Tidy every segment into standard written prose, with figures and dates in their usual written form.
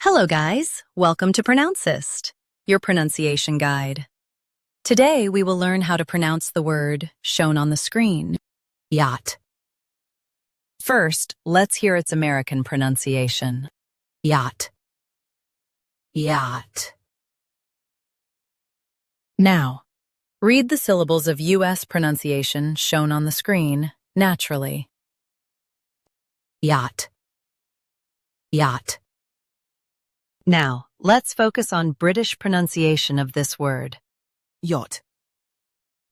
Hello guys, welcome to Pronouncist, your pronunciation guide. Today we will learn how to pronounce the word shown on the screen, yacht. First, let's hear its American pronunciation, yacht. Yacht. Now, read the syllables of U.S. pronunciation shown on the screen naturally. Yacht. Yacht. Now, let's focus on British pronunciation of this word. Yacht.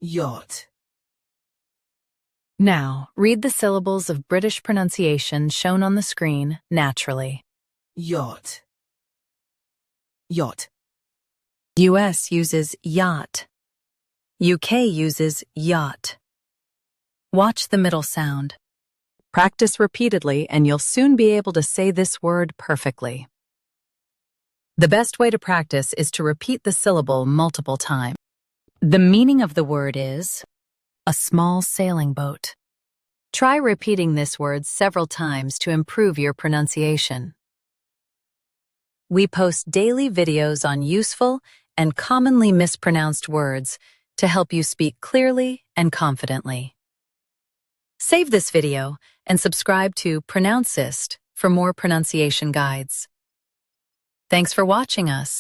Yacht. Now, read the syllables of British pronunciation shown on the screen naturally. Yacht. Yacht. US uses yacht. UK uses yacht. Watch the middle sound. Practice repeatedly and you'll soon be able to say this word perfectly. The best way to practice is to repeat the syllable multiple times. The meaning of the word is a small sailing boat. Try repeating this word several times to improve your pronunciation. We post daily videos on useful and commonly mispronounced words to help you speak clearly and confidently. Save this video and subscribe to Pronouncist for more pronunciation guides. Thanks for watching us.